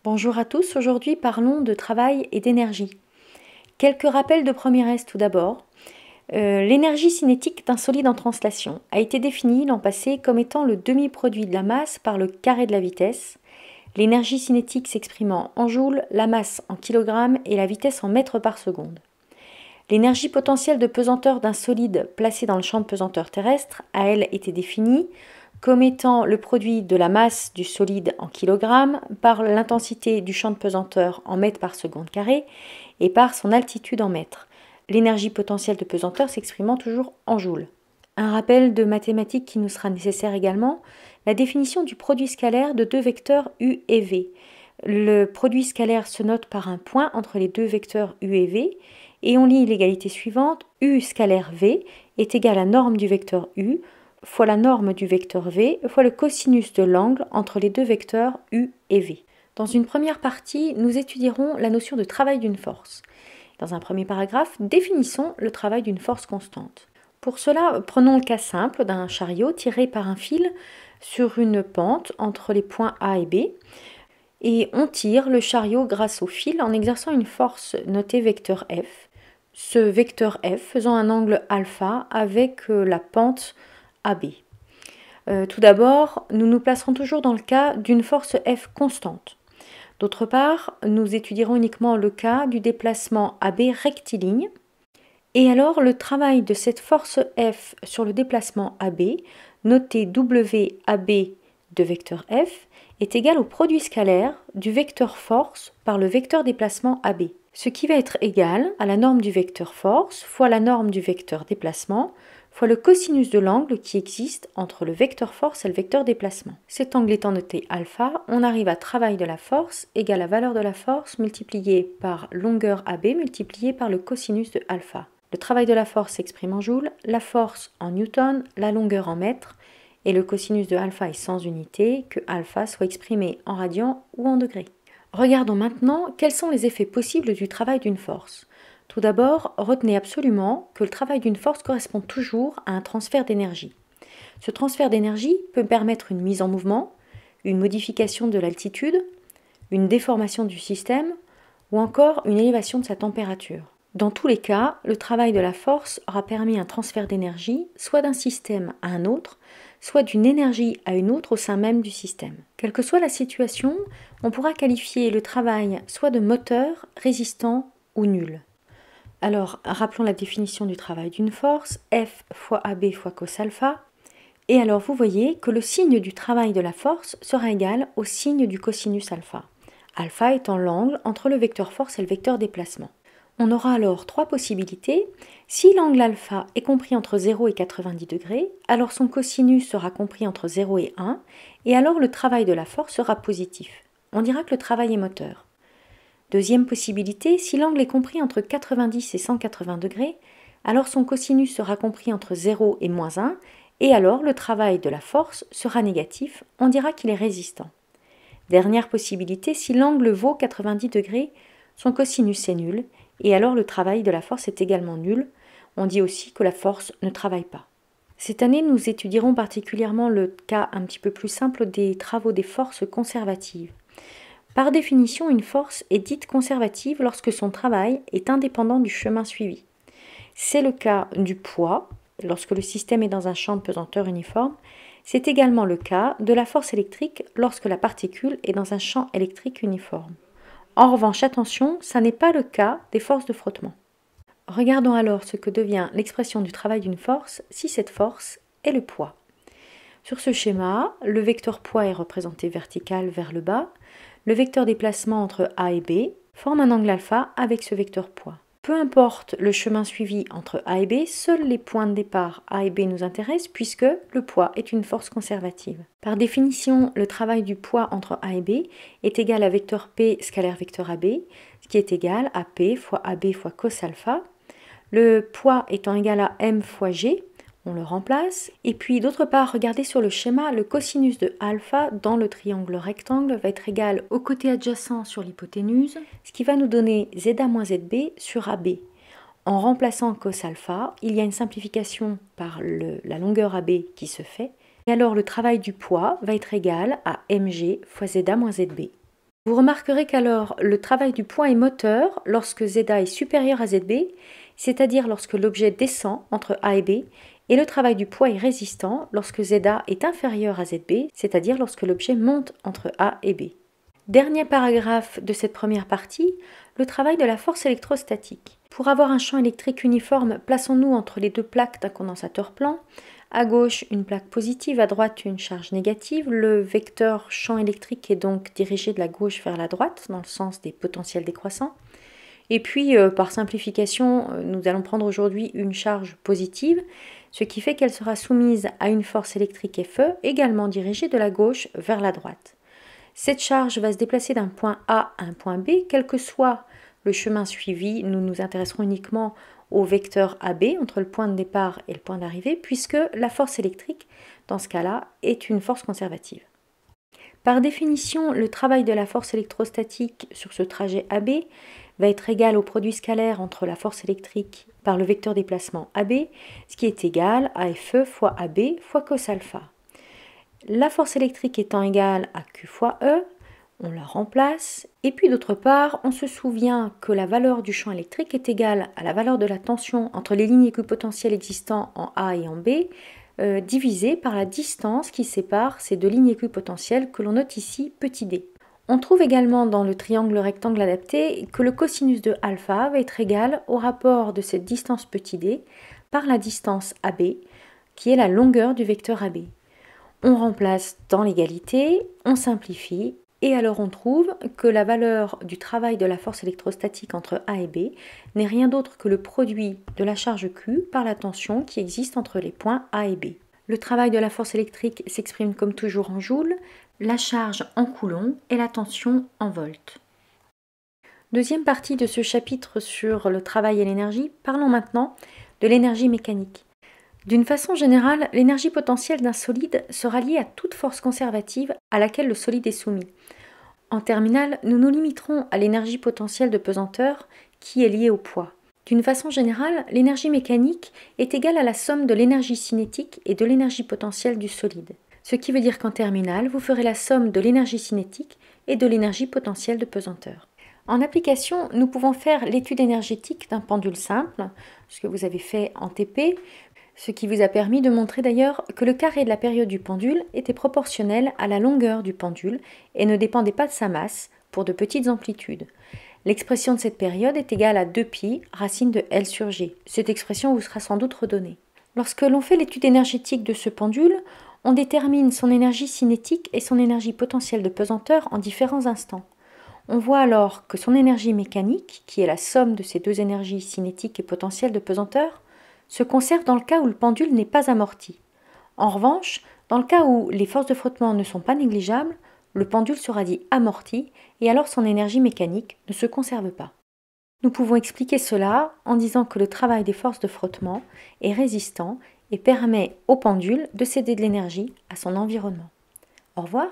Bonjour à tous, aujourd'hui parlons de travail et d'énergie. Quelques rappels de première tout d'abord. L'énergie cinétique d'un solide en translation a été définie l'an passé comme étant le demi-produit de la masse par le carré de la vitesse, l'énergie cinétique s'exprimant en joules, la masse en kilogrammes et la vitesse en mètres par seconde. L'énergie potentielle de pesanteur d'un solide placé dans le champ de pesanteur terrestre a elle été définie comme étant le produit de la masse du solide en kilogrammes par l'intensité du champ de pesanteur en mètres par seconde carré et par son altitude en mètres. L'énergie potentielle de pesanteur s'exprimant toujours en joules. Un rappel de mathématiques qui nous sera nécessaire également, la définition du produit scalaire de deux vecteurs u et v. Le produit scalaire se note par un point entre les deux vecteurs u et v, et on lit l'égalité suivante, u scalaire v est égal à la norme du vecteur u fois la norme du vecteur v fois le cosinus de l'angle entre les deux vecteurs u et v. Dans une première partie, nous étudierons la notion de travail d'une force. Dans un premier paragraphe, définissons le travail d'une force constante. Pour cela, prenons le cas simple d'un chariot tiré par un fil sur une pente entre les points A et B, et on tire le chariot grâce au fil en exerçant une force notée vecteur F. Ce vecteur F faisant un angle alpha avec la pente AB. Tout d'abord, nous nous placerons toujours dans le cas d'une force F constante. D'autre part, nous étudierons uniquement le cas du déplacement AB rectiligne. Et alors, le travail de cette force F sur le déplacement AB, noté WAB de vecteur F, est égal au produit scalaire du vecteur force par le vecteur déplacement AB, ce qui va être égal à la norme du vecteur force fois la norme du vecteur déplacement fois le cosinus de l'angle qui existe entre le vecteur force et le vecteur déplacement. Cet angle étant noté alpha, on arrive à travail de la force égale à valeur de la force multiplié par longueur AB multiplié par le cosinus de alpha. Le travail de la force s'exprime en joules, la force en newton, la longueur en mètres, et le cosinus de alpha est sans unité, que alpha soit exprimé en radians ou en degrés. Regardons maintenant quels sont les effets possibles du travail d'une force. Tout d'abord, retenez absolument que le travail d'une force correspond toujours à un transfert d'énergie. Ce transfert d'énergie peut permettre une mise en mouvement, une modification de l'altitude, une déformation du système ou encore une élévation de sa température. Dans tous les cas, le travail de la force aura permis un transfert d'énergie soit d'un système à un autre, soit d'une énergie à une autre au sein même du système. Quelle que soit la situation, on pourra qualifier le travail soit de moteur, résistant ou nul. Alors, rappelons la définition du travail d'une force, F fois AB fois cos alpha. Et alors, vous voyez que le signe du travail de la force sera égal au signe du cosinus alpha. Alpha étant l'angle entre le vecteur force et le vecteur déplacement. On aura alors trois possibilités. Si l'angle alpha est compris entre 0 et 90 degrés, alors son cosinus sera compris entre 0 et 1, et alors le travail de la force sera positif. On dira que le travail est moteur. Deuxième possibilité, si l'angle est compris entre 90 et 180 degrés, alors son cosinus sera compris entre 0 et moins 1, et alors le travail de la force sera négatif, on dira qu'il est résistant. Dernière possibilité, si l'angle vaut 90 degrés, son cosinus est nul, et alors le travail de la force est également nul, on dit aussi que la force ne travaille pas. Cette année, nous étudierons particulièrement le cas un petit peu plus simple des travaux des forces conservatives. Par définition, une force est dite conservative lorsque son travail est indépendant du chemin suivi. C'est le cas du poids, lorsque le système est dans un champ de pesanteur uniforme. C'est également le cas de la force électrique lorsque la particule est dans un champ électrique uniforme. En revanche, attention, ça n'est pas le cas des forces de frottement. Regardons alors ce que devient l'expression du travail d'une force si cette force est le poids. Sur ce schéma, le vecteur poids est représenté vertical vers le bas. Le vecteur déplacement entre A et B forme un angle alpha avec ce vecteur poids. Peu importe le chemin suivi entre A et B, seuls les points de départ A et B nous intéressent puisque le poids est une force conservative. Par définition, le travail du poids entre A et B est égal à vecteur P scalaire vecteur AB, ce qui est égal à P fois AB fois cos alpha. Le poids étant égal à M fois G, on le remplace. Et puis d'autre part, regardez sur le schéma, le cosinus de alpha dans le triangle rectangle va être égal au côté adjacent sur l'hypoténuse, ce qui va nous donner ZA moins ZB sur AB. En remplaçant cos alpha, il y a une simplification par la longueur AB qui se fait. Et alors le travail du poids va être égal à mg fois ZA moins ZB. Vous remarquerez qu'alors le travail du poids est moteur lorsque ZA est supérieur à ZB, c'est-à-dire lorsque l'objet descend entre A et B, et le travail du poids est résistant lorsque ZA est inférieur à ZB, c'est-à-dire lorsque l'objet monte entre A et B. Dernier paragraphe de cette première partie, le travail de la force électrostatique. Pour avoir un champ électrique uniforme, plaçons-nous entre les deux plaques d'un condensateur plan. À gauche, une plaque positive, à droite, une charge négative. Le vecteur champ électrique est donc dirigé de la gauche vers la droite, dans le sens des potentiels décroissants. Et puis, par simplification, nous allons prendre aujourd'hui une charge positive, ce qui fait qu'elle sera soumise à une force électrique Fe, également dirigée de la gauche vers la droite. Cette charge va se déplacer d'un point A à un point B, quel que soit le chemin suivi. Nous nous intéresserons uniquement au vecteur AB entre le point de départ et le point d'arrivée, puisque la force électrique, dans ce cas-là, est une force conservative. Par définition, le travail de la force électrostatique sur ce trajet AB va être égal au produit scalaire entre la force électrique par le vecteur déplacement AB, ce qui est égal à Fe fois AB fois cos alpha. La force électrique étant égale à Q fois E, on la remplace, et puis d'autre part, on se souvient que la valeur du champ électrique est égale à la valeur de la tension entre les lignes équipotentielles existant en A et en B, divisée par la distance qui sépare ces deux lignes équipotentielles que l'on note ici petit d. On trouve également dans le triangle rectangle adapté que le cosinus de alpha va être égal au rapport de cette distance petit d par la distance AB, qui est la longueur du vecteur AB. On remplace dans l'égalité, on simplifie, et alors on trouve que la valeur du travail de la force électrostatique entre A et B n'est rien d'autre que le produit de la charge Q par la tension qui existe entre les points A et B. Le travail de la force électrique s'exprime comme toujours en joules, la charge en coulombs et la tension en volts. Deuxième partie de ce chapitre sur le travail et l'énergie, parlons maintenant de l'énergie mécanique. D'une façon générale, l'énergie potentielle d'un solide sera liée à toute force conservative à laquelle le solide est soumis. En terminale, nous nous limiterons à l'énergie potentielle de pesanteur qui est liée au poids. D'une façon générale, l'énergie mécanique est égale à la somme de l'énergie cinétique et de l'énergie potentielle du solide. Ce qui veut dire qu'en terminale, vous ferez la somme de l'énergie cinétique et de l'énergie potentielle de pesanteur. En application, nous pouvons faire l'étude énergétique d'un pendule simple, ce que vous avez fait en TP, ce qui vous a permis de montrer d'ailleurs que le carré de la période du pendule était proportionnel à la longueur du pendule et ne dépendait pas de sa masse pour de petites amplitudes. L'expression de cette période est égale à 2π racine de L sur G. Cette expression vous sera sans doute redonnée. Lorsque l'on fait l'étude énergétique de ce pendule, on détermine son énergie cinétique et son énergie potentielle de pesanteur en différents instants. On voit alors que son énergie mécanique, qui est la somme de ces deux énergies cinétiques et potentielles de pesanteur, se conserve dans le cas où le pendule n'est pas amorti. En revanche, dans le cas où les forces de frottement ne sont pas négligeables, le pendule sera dit amorti et alors son énergie mécanique ne se conserve pas. Nous pouvons expliquer cela en disant que le travail des forces de frottement est résistant et permet au pendule de céder de l'énergie à son environnement. Au revoir.